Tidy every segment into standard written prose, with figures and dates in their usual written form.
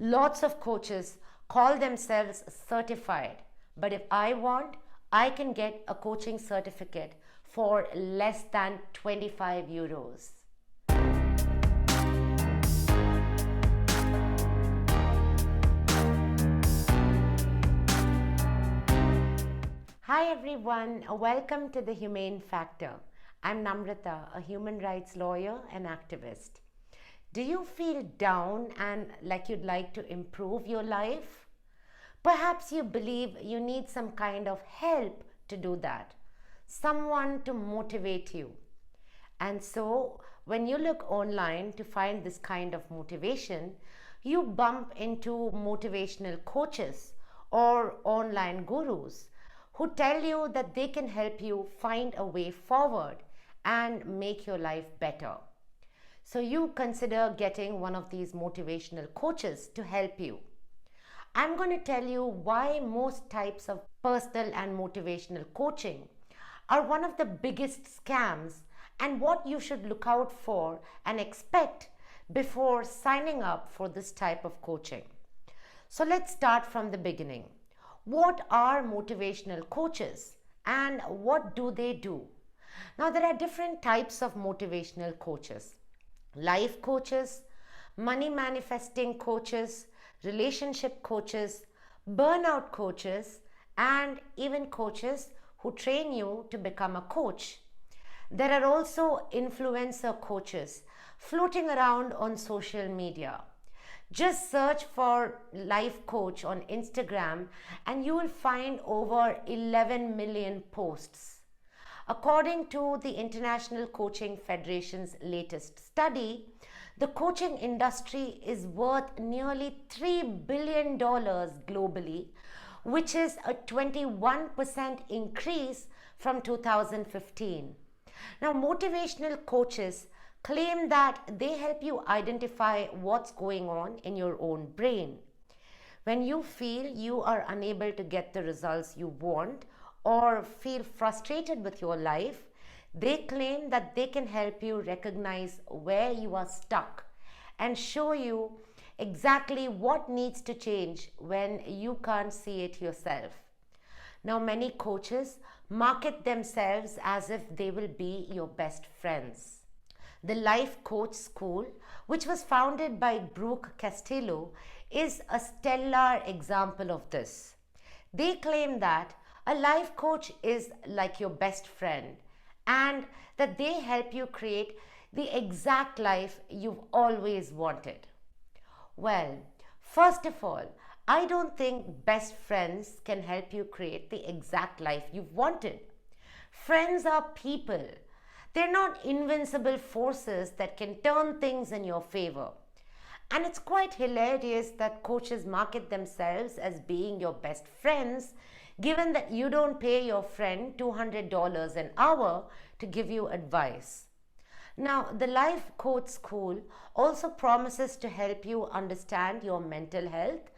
Lots of coaches call themselves certified, but if I want, I can get a coaching certificate for less than 25 euros. Hi everyone, welcome to the Humane Factor. I'm Namrata, a human rights lawyer and activist. Do you feel down and like you'd like to improve your life? Perhaps you believe you need some kind of help to do that, someone to motivate you. And so, when you look online to find this kind of motivation, you bump into motivational coaches or online gurus who tell you that they can help you find a way forward and make your life better. So you consider getting one of these motivational coaches to help you. I'm going to tell you why most types of personal and motivational coaching are one of the biggest scams and what you should look out for and expect before signing up for this type of coaching. So let's start from the beginning. What are motivational coaches and what do they do? Now, there are different types of motivational coaches: life coaches, money manifesting coaches, relationship coaches, burnout coaches, and even coaches who train you to become a coach. There are also influencer coaches floating around on social media. Just search for life coach on Instagram and you will find over 11 million posts. According to the International Coaching Federation's latest study, the coaching industry is worth nearly $3 billion globally, which is a 21% increase from 2015. Now, motivational coaches claim that they help you identify what's going on in your own brain. When you feel you are unable to get the results you want or feel frustrated with your life, they claim that they can help you recognize where you are stuck and show you exactly what needs to change when you can't see it yourself. Now, many coaches market themselves as if they will be your best friends. The Life Coach School, which was founded by Brooke Castillo, is a stellar example of this. They claim that a life coach is like your best friend and that they help you create the exact life you've always wanted. Well, first of all, I don't think best friends can help you create the exact life you've wanted. Friends are people. They're not invincible forces that can turn things in your favor. And it's quite hilarious that coaches market themselves as being your best friends, given that you don't pay your friend $200 an hour to give you advice. Now, the Life Coach School also promises to help you understand your mental health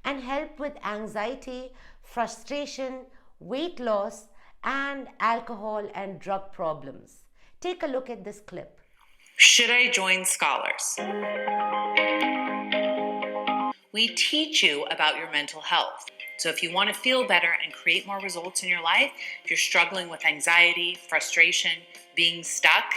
and help with anxiety, frustration, weight loss, and alcohol and drug problems. Take a look at this clip. Should I join Scholars? We teach you about your mental health. So if you want to feel better and create more results in your life, if you're struggling with anxiety, frustration, being stuck,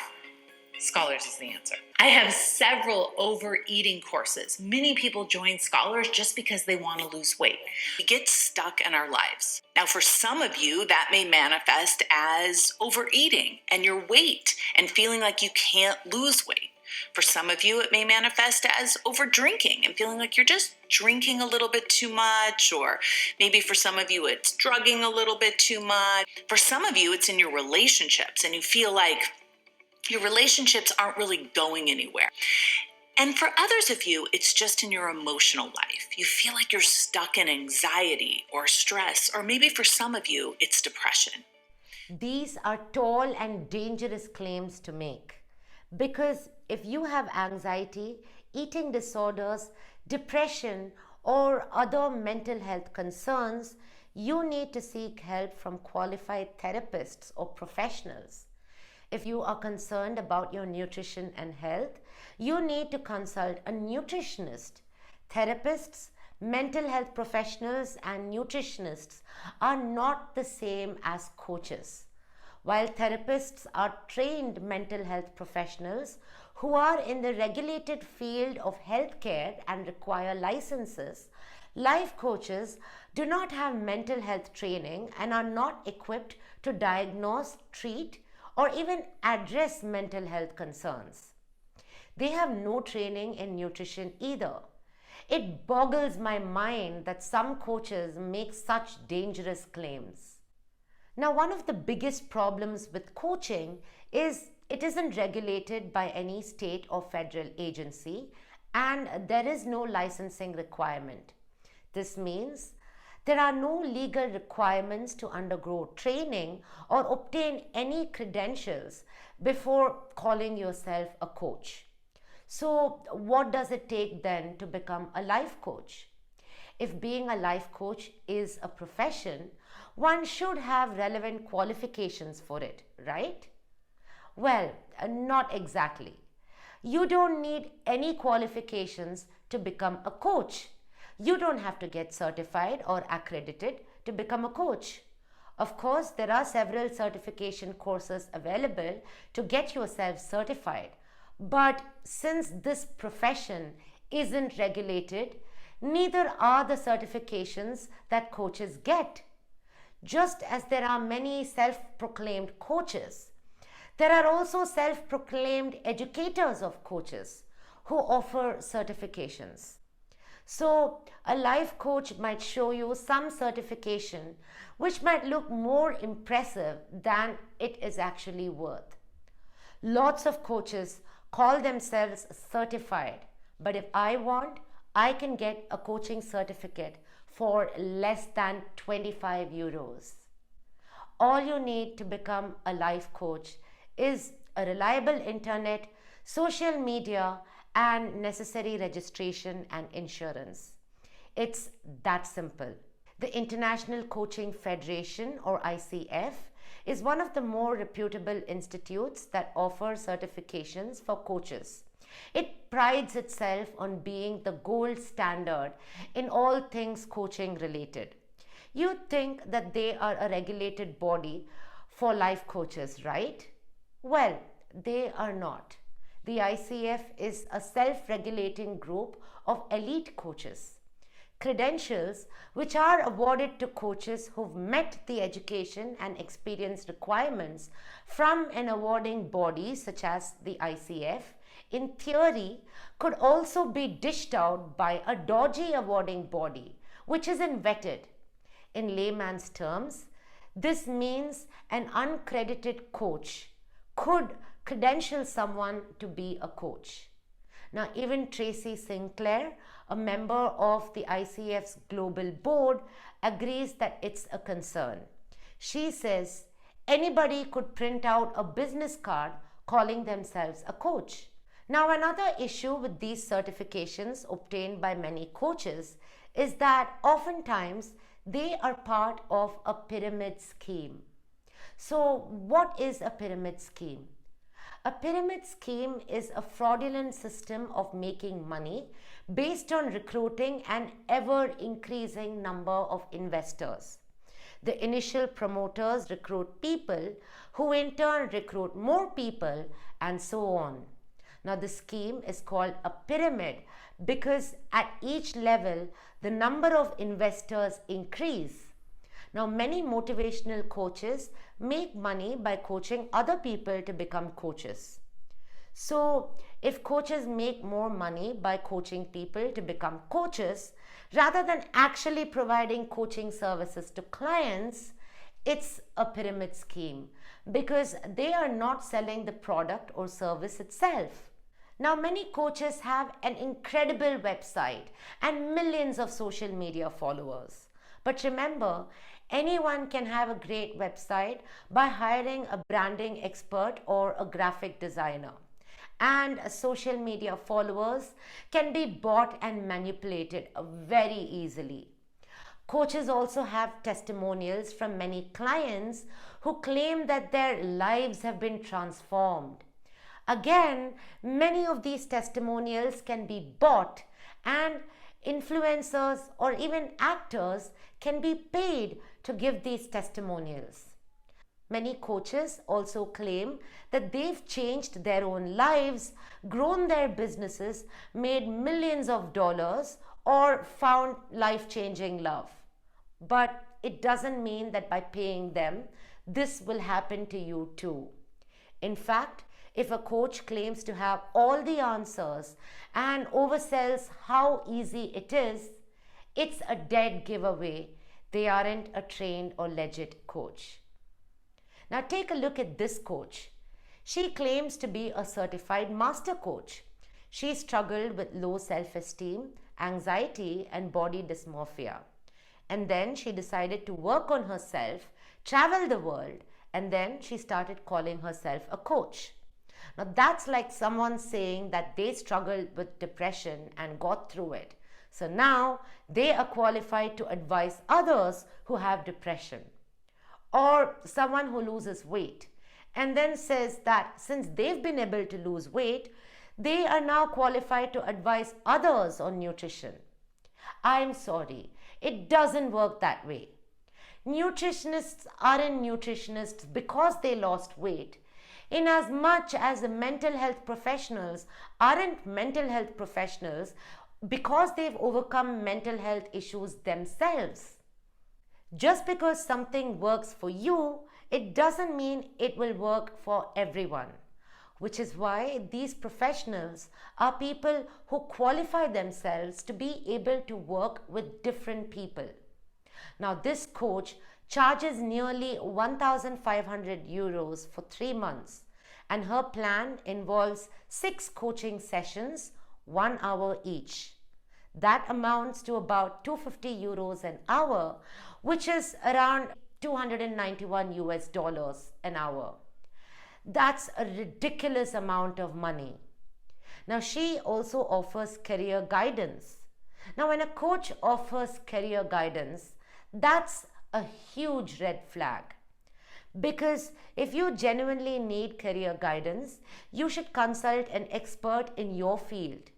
Scholars is the answer. I have several overeating courses. Many people join Scholars just because they want to lose weight. We get stuck in our lives. Now, for some of you, that may manifest as overeating and your weight and feeling like you can't lose weight. For some of you, it may manifest as over drinking and feeling like you're just drinking a little bit too much, or maybe for some of you, it's drugging a little bit too much. For some of you, it's in your relationships and you feel like your relationships aren't really going anywhere. And for others of you, it's just in your emotional life. You feel like you're stuck in anxiety or stress, or maybe for some of you, it's depression. These are tall and dangerous claims to make, because if you have anxiety, eating disorders, depression, or other mental health concerns, you need to seek help from qualified therapists or professionals. If you are concerned about your nutrition and health, you need to consult a nutritionist. Therapists, mental health professionals, and nutritionists are not the same as coaches. While therapists are trained mental health professionals who are in the regulated field of healthcare and require licenses, life coaches do not have mental health training and are not equipped to diagnose, treat, or even address mental health concerns. They have no training in nutrition either. It boggles my mind that some coaches make such dangerous claims. Now, one of the biggest problems with coaching is it isn't regulated by any state or federal agency, and there is no licensing requirement. This means there are no legal requirements to undergo training or obtain any credentials before calling yourself a coach. So, what does it take then to become a life coach? If being a life coach is a profession, one should have relevant qualifications for it, right? Well, not exactly. You don't need any qualifications to become a coach. You don't have to get certified or accredited to become a coach. Of course, there are several certification courses available to get yourself certified. But since this profession isn't regulated, neither are the certifications that coaches get. Just as there are many self-proclaimed coaches, there are also self-proclaimed educators of coaches who offer certifications. So, a life coach might show you some certification which might look more impressive than it is actually worth. Lots of coaches call themselves certified, but if I want, I can get a coaching certificate for less than 25 euros. All you need to become a life coach is a reliable internet, social media, and necessary registration and insurance. It's that simple. The International Coaching Federation, or ICF, is one of the more reputable institutes that offer certifications for coaches. It prides itself on being the gold standard in all things coaching related. You'd think that they are a regulated body for life coaches, right? Well, they are not. The ICF is a self-regulating group of elite coaches. Credentials which are awarded to coaches who've met the education and experience requirements from an awarding body such as the ICF, in theory, could also be dished out by a dodgy awarding body which isn't vetted. In layman's terms, this means an uncredited coach could credential someone to be a coach. Now, even Tracy Sinclair, a member of the ICF's global board, agrees that it's a concern. She says anybody could print out a business card calling themselves a coach. Now, another issue with these certifications obtained by many coaches is that oftentimes they are part of a pyramid scheme. So, what is a pyramid scheme? A pyramid scheme is a fraudulent system of making money based on recruiting an ever-increasing number of investors. The initial promoters recruit people who in turn recruit more people and so on. Now, the scheme is called a pyramid because at each level, the number of investors increase. Now, many motivational coaches make money by coaching other people to become coaches. So, if coaches make more money by coaching people to become coaches, rather than actually providing coaching services to clients, it's a pyramid scheme because they are not selling the product or service itself. Now, many coaches have an incredible website and millions of social media followers. But remember, anyone can have a great website by hiring a branding expert or a graphic designer. And social media followers can be bought and manipulated very easily. Coaches also have testimonials from many clients who claim that their lives have been transformed. Again, many of these testimonials can be bought and influencers, or even actors can be paid to give these testimonials. Many coaches also claim that they've changed their own lives, grown their businesses, made millions of dollars, or found life-changing love. But it doesn't mean that by paying them, this will happen to you too. In fact, if a coach claims to have all the answers and oversells how easy it is, it's a dead giveaway. They aren't a trained or legit coach. Now take a look at this coach. She claims to be a certified master coach. She struggled with low self-esteem, anxiety, and body dysmorphia. And then she decided to work on herself, travel the world, and then she started calling herself a coach. Now that's like someone saying that they struggled with depression and got through it. So now they are qualified to advise others who have depression. Or someone who loses weight and then says that since they've been able to lose weight, they are now qualified to advise others on nutrition. I'm sorry, it doesn't work that way. Nutritionists aren't nutritionists because they lost weight, in as much as the mental health professionals aren't mental health professionals because they've overcome mental health issues themselves. Just because something works for you, it doesn't mean it will work for everyone. Which is why these professionals are people who qualify themselves to be able to work with different people. Now this coach charges nearly 1,500 euros for 3 months, and her plan involves 6 coaching sessions, 1 hour each. That amounts to about 250 euros an hour, which is around 291 US dollars an hour. That's a ridiculous amount of money. Now she also offers career guidance. Now when a coach offers career guidance, that's a huge red flag. Because if you genuinely need career guidance, you should consult an expert in your field.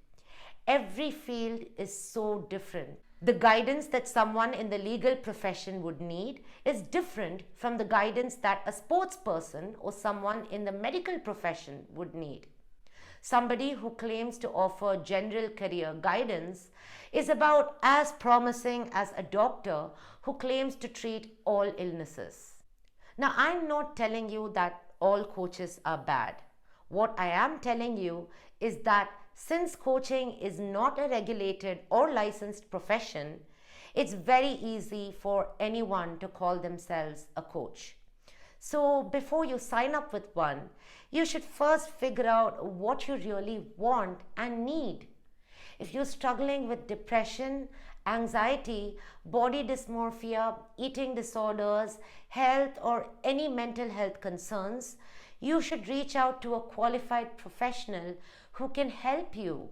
Every field is so different. The guidance that someone in the legal profession would need is different from the guidance that a sports person or someone in the medical profession would need. Somebody who claims to offer general career guidance is about as promising as a doctor who claims to treat all illnesses. Now, I'm not telling you that all coaches are bad. What I am telling you is that since coaching is not a regulated or licensed profession, it's very easy for anyone to call themselves a coach. So before you sign up with one, you should first figure out what you really want and need. If you're struggling with depression, anxiety, body dysmorphia, eating disorders, health, or any mental health concerns, you should reach out to a qualified professional who can help you.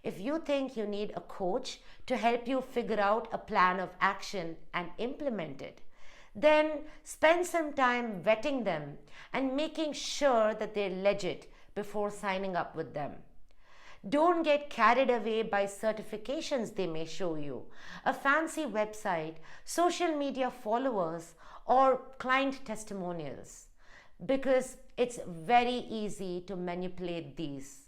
If you think you need a coach to help you figure out a plan of action and implement it, then spend some time vetting them and making sure that they're legit before signing up with them. Don't get carried away by certifications they may show you, a fancy website, social media followers, or client testimonials, because it's very easy to manipulate these.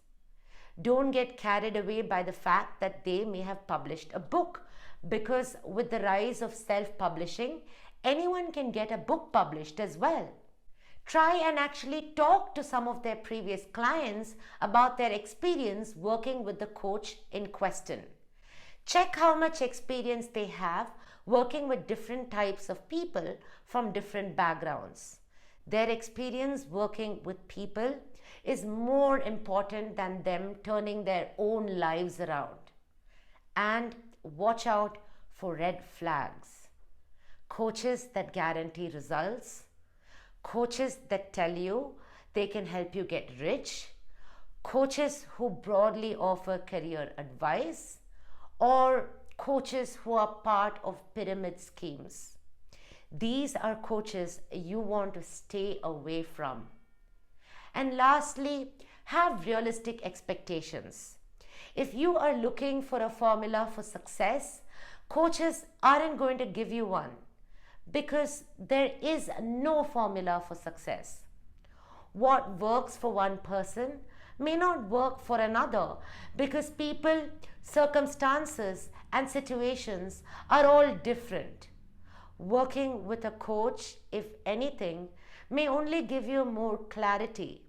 Don't get carried away by the fact that they may have published a book, because with the rise of self-publishing, anyone can get a book published as well. Try and actually talk to some of their previous clients about their experience working with the coach in question. Check how much experience they have working with different types of people from different backgrounds. Their experience working with people is more important than them turning their own lives around. And watch out for red flags. Coaches that guarantee results, coaches that tell you they can help you get rich, coaches who broadly offer career advice, or coaches who are part of pyramid schemes. These are coaches you want to stay away from. And lastly, have realistic expectations. If you are looking for a formula for success, coaches aren't going to give you one because there is no formula for success. What works for one person may not work for another because people, circumstances, and situations are all different. Working with a coach, if anything, may only give you more clarity,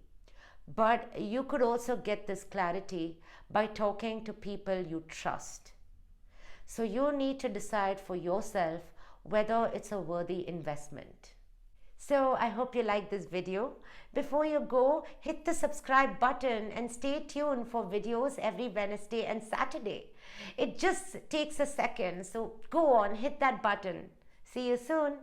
but you could also get this clarity by talking to people you trust. So you need to decide for yourself whether it's a worthy investment. So I hope you like this video. Before you go, hit the subscribe button and stay tuned for videos every Wednesday and Saturday. It just takes a second, so go on, hit that button. See you soon.